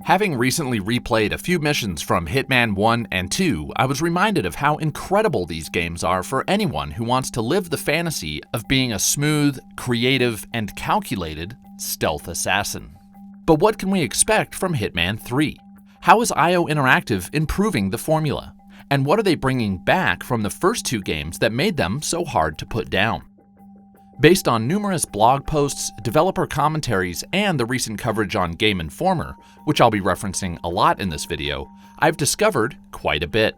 Having recently replayed a few missions from Hitman 1 and 2, I was reminded of how incredible these games are for anyone who wants to live the fantasy of being a smooth, creative, and calculated stealth assassin. But what can we expect from Hitman 3? How is IO Interactive improving the formula? And what are they bringing back from the first two games that made them so hard to put down? Based on numerous blog posts, developer commentaries, and the recent coverage on Game Informer, which I'll be referencing a lot in this video, I've discovered quite a bit.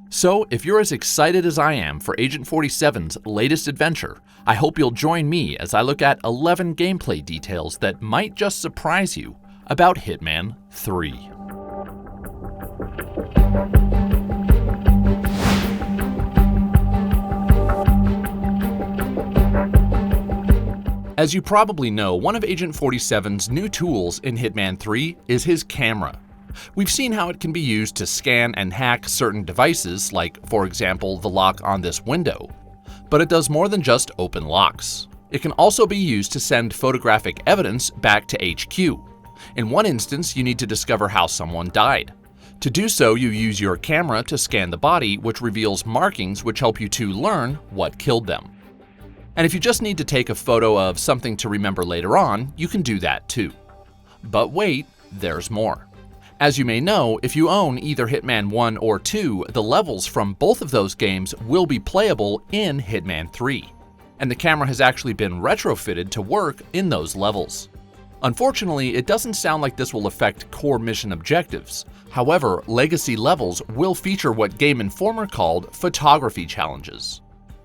So if you're as excited as I am for Agent 47's latest adventure, I hope you'll join me as I look at 11 gameplay details that might just surprise you about Hitman 3. As you probably know, one of Agent 47's new tools in Hitman 3 is his camera. We've seen how it can be used to scan and hack certain devices, like, for example, the lock on this window. But it does more than just open locks. It can also be used to send photographic evidence back to HQ. In one instance, you need to discover how someone died. To do so, you use your camera to scan the body, which reveals markings which help you to learn what killed them. And if you just need to take a photo of something to remember later on, you can do that too. But wait, there's more. As you may know, if you own either Hitman 1 or 2, the levels from both of those games will be playable in Hitman 3. And the camera has actually been retrofitted to work in those levels. Unfortunately, it doesn't sound like this will affect core mission objectives. However, legacy levels will feature what Game Informer called photography challenges.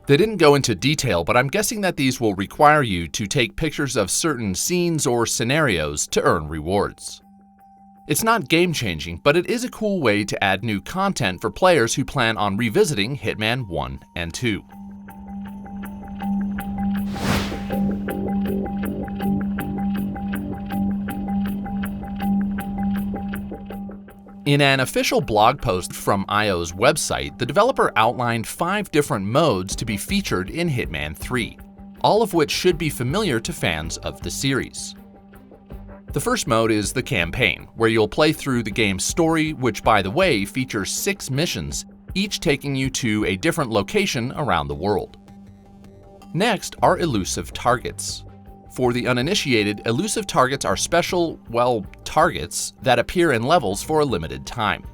They didn't go into detail, but I'm guessing that these will require you to take pictures of certain scenes or scenarios to earn rewards. It's not game-changing, but it is a cool way to add new content for players who plan on revisiting Hitman 1 and 2. In an official blog post from IO's website, the developer outlined 5 different modes to be featured in Hitman 3, all of which should be familiar to fans of the series. The first mode is the campaign, where you'll play through the game's story, which by the way features 6 missions, each taking you to a different location around the world. Next are elusive targets. For the uninitiated, elusive targets are special, targets that appear in levels for a limited time.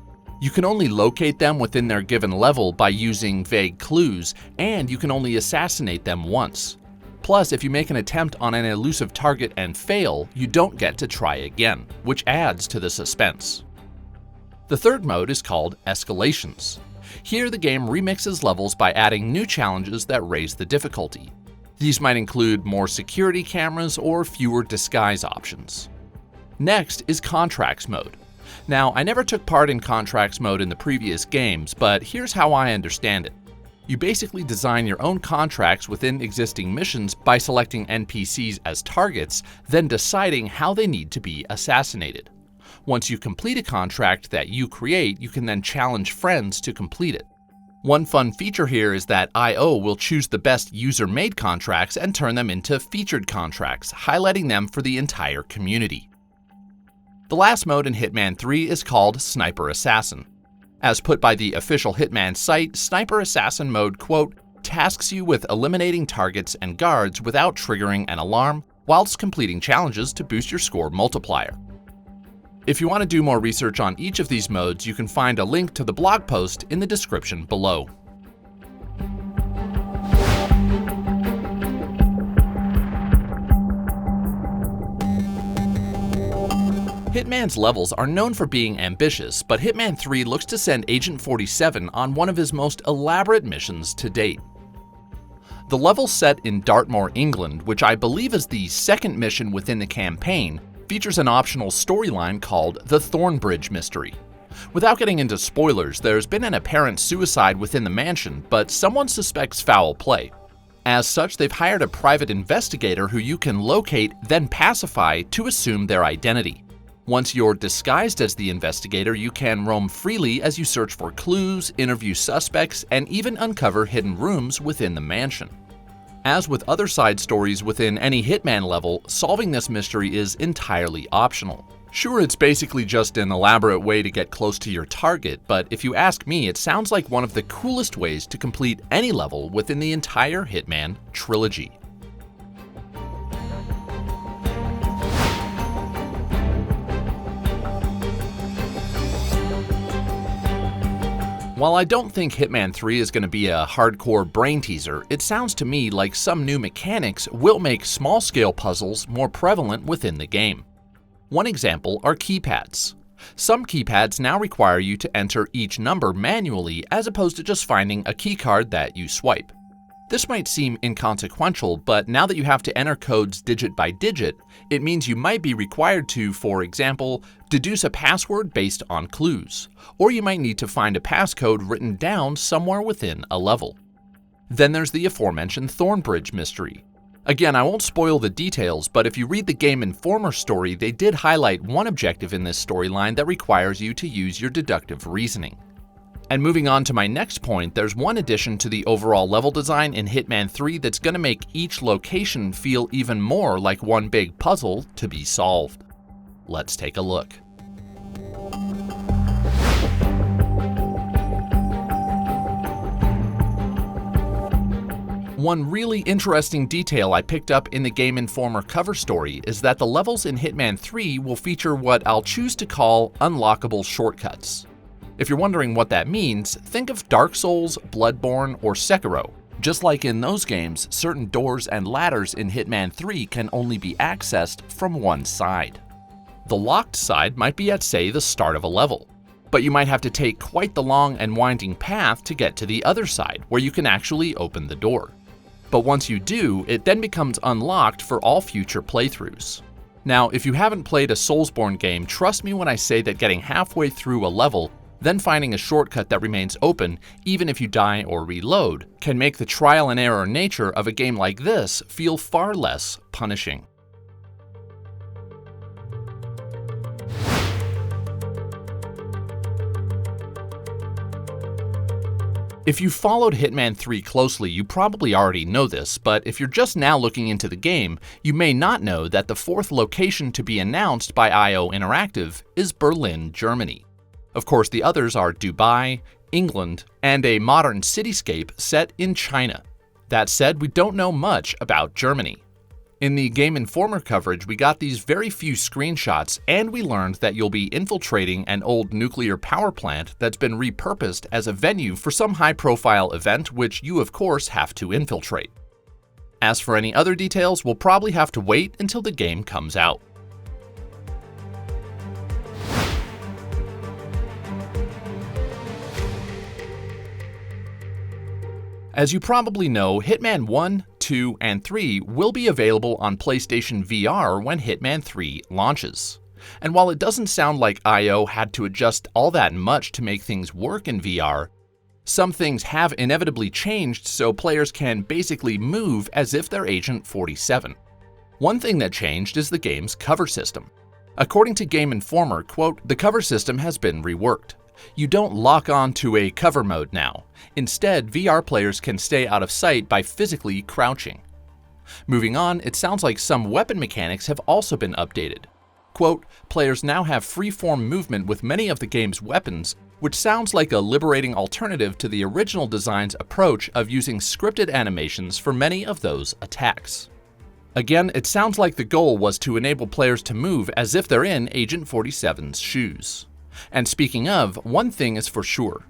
You can only locate them within their given level by using vague clues, and you can only assassinate them once. Plus, if you make an attempt on an elusive target and fail, you don't get to try again, which adds to the suspense. The third mode is called Escalations. Here, the game remixes levels by adding new challenges that raise the difficulty. These might include more security cameras or fewer disguise options. Next is Contracts mode. Now, I never took part in Contracts mode in the previous games, but here's how I understand it. You basically design your own contracts within existing missions by selecting NPCs as targets, then deciding how they need to be assassinated. Once you complete a contract that you create, you can then challenge friends to complete it. One fun feature here is that IO will choose the best user-made contracts and turn them into featured contracts, highlighting them for the entire community. The last mode in Hitman 3 is called Sniper Assassin. As put by the official Hitman site, Sniper Assassin mode, quote, tasks you with eliminating targets and guards without triggering an alarm, whilst completing challenges to boost your score multiplier. If you want to do more research on each of these modes, you can find a link to the blog post in the description below. Hitman's levels are known for being ambitious, but Hitman 3 looks to send Agent 47 on one of his most elaborate missions to date. The level set in Dartmoor, England, which I believe is the second mission within the campaign, features an optional storyline called the Thornbridge Mystery. Without getting into spoilers, there's been an apparent suicide within the mansion, but someone suspects foul play. As such, they've hired a private investigator who you can locate, then pacify to assume their identity. Once you're disguised as the investigator, you can roam freely as you search for clues, interview suspects, and even uncover hidden rooms within the mansion. As with other side stories within any Hitman level, solving this mystery is entirely optional. Sure, it's basically just an elaborate way to get close to your target, but if you ask me, it sounds like one of the coolest ways to complete any level within the entire Hitman trilogy. While I don't think Hitman 3 is going to be a hardcore brain teaser, it sounds to me like some new mechanics will make small-scale puzzles more prevalent within the game. One example are keypads. Some keypads now require you to enter each number manually as opposed to just finding a keycard that you swipe. This might seem inconsequential, but now that you have to enter codes digit by digit, it means you might be required to, for example, deduce a password based on clues, or you might need to find a passcode written down somewhere within a level. Then there's the aforementioned Thornbridge mystery. Again, I won't spoil the details, but if you read the Game Informer story, they did highlight one objective in this storyline that requires you to use your deductive reasoning. And moving on to my next point, there's one addition to the overall level design in Hitman 3 that's going to make each location feel even more like one big puzzle to be solved. Let's take a look. One really interesting detail I picked up in the Game Informer cover story is that the levels in Hitman 3 will feature what I'll choose to call unlockable shortcuts. If you're wondering what that means, think of Dark Souls, Bloodborne, or Sekiro. Just like in those games, certain doors and ladders in Hitman 3 can only be accessed from one side. The locked side might be at, say, the start of a level, but you might have to take quite the long and winding path to get to the other side, where you can actually open the door. But once you do, it then becomes unlocked for all future playthroughs. Now, if you haven't played a Soulsborne game, trust me when I say that getting halfway through a level, then finding a shortcut that remains open, even if you die or reload, can make the trial and error nature of a game like this feel far less punishing. If you followed Hitman 3 closely, you probably already know this, but if you're just now looking into the game, you may not know that the fourth location to be announced by IO Interactive is Berlin, Germany. Of course, the others are Dubai, England, and a modern cityscape set in China. That said, we don't know much about Germany. In the Game Informer coverage, we got these very few screenshots, and we learned that you'll be infiltrating an old nuclear power plant that's been repurposed as a venue for some high-profile event, which you, of course, have to infiltrate. As for any other details, we'll probably have to wait until the game comes out. As you probably know, Hitman 1, 2, and 3 will be available on PlayStation VR when Hitman 3 launches. And while it doesn't sound like IO had to adjust all that much to make things work in VR, some things have inevitably changed so players can basically move as if they're Agent 47. One thing that changed is the game's cover system. According to Game Informer, quote, "The cover system has been reworked. You don't lock on to a cover mode now. Instead, VR players can stay out of sight by physically crouching." Moving on, it sounds like some weapon mechanics have also been updated. Quote, "Players now have free-form movement with many of the game's weapons, which sounds like a liberating alternative to the original design's approach of using scripted animations for many of those attacks." Again, it sounds like the goal was to enable players to move as if they're in Agent 47's shoes. And speaking of, one thing is for sure.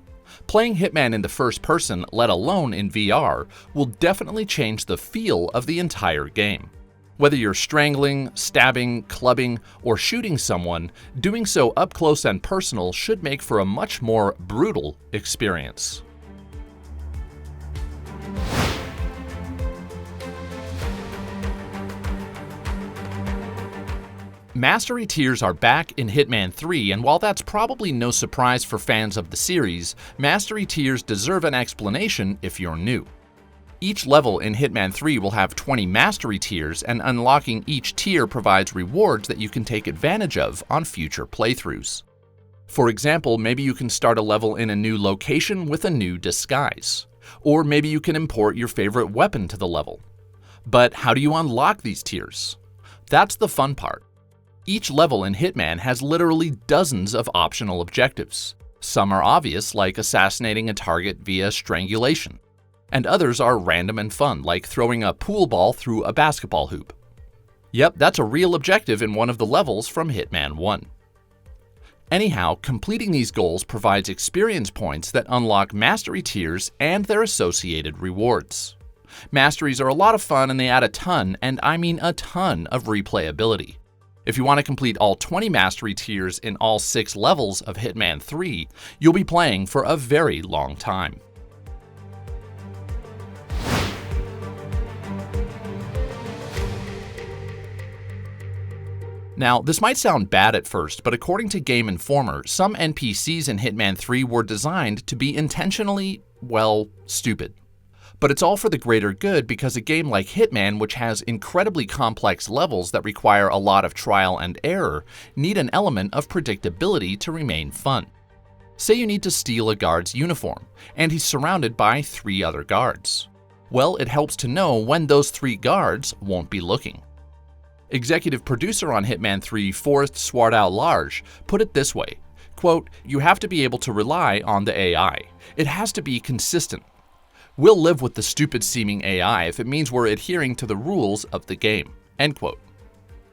Playing Hitman in the first person, let alone in VR, will definitely change the feel of the entire game. Whether you're strangling, stabbing, clubbing, or shooting someone, doing so up close and personal should make for a much more brutal experience. Mastery tiers are back in Hitman 3, and while that's probably no surprise for fans of the series, Mastery tiers deserve an explanation if you're new. Each level in Hitman 3 will have 20 Mastery tiers, and unlocking each tier provides rewards that you can take advantage of on future playthroughs. For example, maybe you can start a level in a new location with a new disguise, or maybe you can import your favorite weapon to the level. But how do you unlock these tiers? That's the fun part. Each level in Hitman has literally dozens of optional objectives. Some are obvious, like assassinating a target via strangulation, and others are random and fun, like throwing a pool ball through a basketball hoop. Yep, that's a real objective in one of the levels from Hitman 1. Anyhow, completing these goals provides experience points that unlock mastery tiers and their associated rewards. Masteries are a lot of fun and they add a ton, and I mean a ton, of replayability. If you want to complete all 20 mastery tiers in all 6 levels of Hitman 3, you'll be playing for a very long time. Now, this might sound bad at first, but according to Game Informer, some NPCs in Hitman 3 were designed to be intentionally, well, stupid. But it's all for the greater good because a game like Hitman, which has incredibly complex levels that require a lot of trial and error, need an element of predictability to remain fun. Say you need to steal a guard's uniform, and he's surrounded by 3 other guards. Well, it helps to know when those 3 guards won't be looking. Executive producer on Hitman 3, Forrest Swardau-Large, put it this way, quote, "You have to be able to rely on the AI. It has to be consistent. We'll live with the stupid-seeming AI if it means we're adhering to the rules of the game," end quote.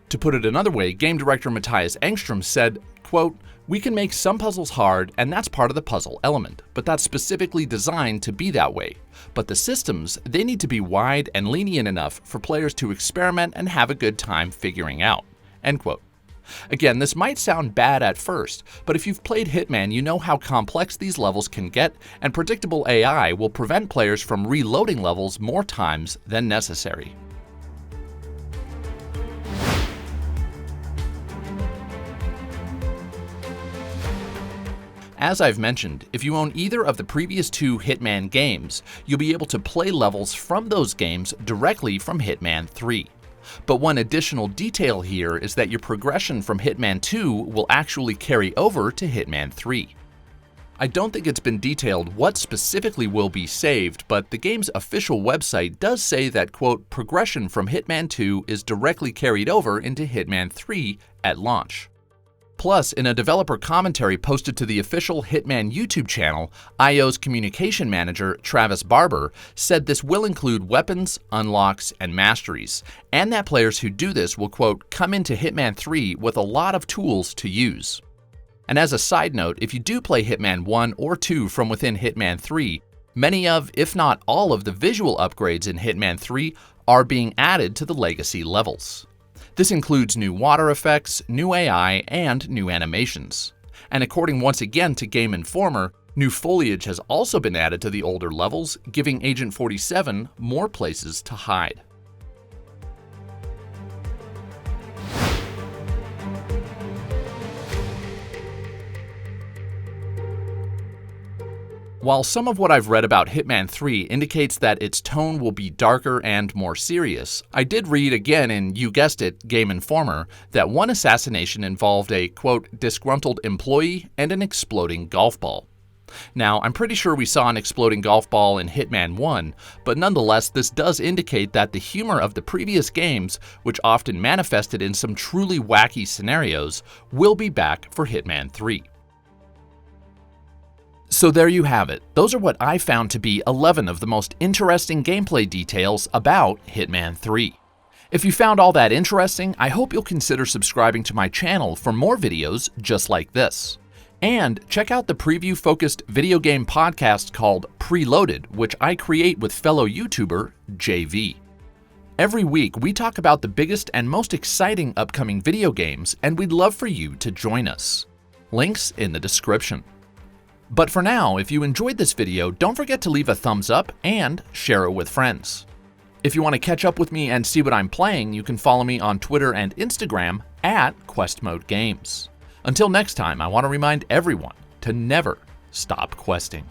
To put it another way, game director Matthias Engstrom said, quote, "We can make some puzzles hard, and that's part of the puzzle element, but that's specifically designed to be that way. But the systems, they need to be wide and lenient enough for players to experiment and have a good time figuring out," end quote. Again, this might sound bad at first, but if you've played Hitman, you know how complex these levels can get, and predictable AI will prevent players from reloading levels more times than necessary. As I've mentioned, if you own either of the previous 2 Hitman games, you'll be able to play levels from those games directly from Hitman 3. But one additional detail here is that your progression from Hitman 2 will actually carry over to Hitman 3. I don't think it's been detailed what specifically will be saved, but the game's official website does say that, quote, "progression from Hitman 2 is directly carried over into Hitman 3 at launch." Plus, in a developer commentary posted to the official Hitman YouTube channel, IO's communication manager, Travis Barber, said this will include weapons, unlocks, and masteries, and that players who do this will, quote, "come into Hitman 3 with a lot of tools to use." And as a side note, if you do play Hitman 1 or 2 from within Hitman 3, many of, if not all of the visual upgrades in Hitman 3 are being added to the legacy levels. This includes new water effects, new AI, and new animations. And according once again to Game Informer, new foliage has also been added to the older levels, giving Agent 47 more places to hide. While some of what I've read about Hitman 3 indicates that its tone will be darker and more serious, I did read again in, you guessed it, Game Informer, that one assassination involved a, quote, "disgruntled employee and an exploding golf ball." Now, I'm pretty sure we saw an exploding golf ball in Hitman 1, but nonetheless, this does indicate that the humor of the previous games, which often manifested in some truly wacky scenarios, will be back for Hitman 3. So there you have it. Those are what I found to be 11 of the most interesting gameplay details about Hitman 3. If you found all that interesting, I hope you'll consider subscribing to my channel for more videos just like this. And check out the preview-focused video game podcast called Preloaded, which I create with fellow YouTuber JV. Every week, we talk about the biggest and most exciting upcoming video games, and we'd love for you to join us. Links in the description. But for now, if you enjoyed this video, don't forget to leave a thumbs up and share it with friends. If you want to catch up with me and see what I'm playing, you can follow me on Twitter and Instagram at QuestModeGames. Until next time, I want to remind everyone to never stop questing.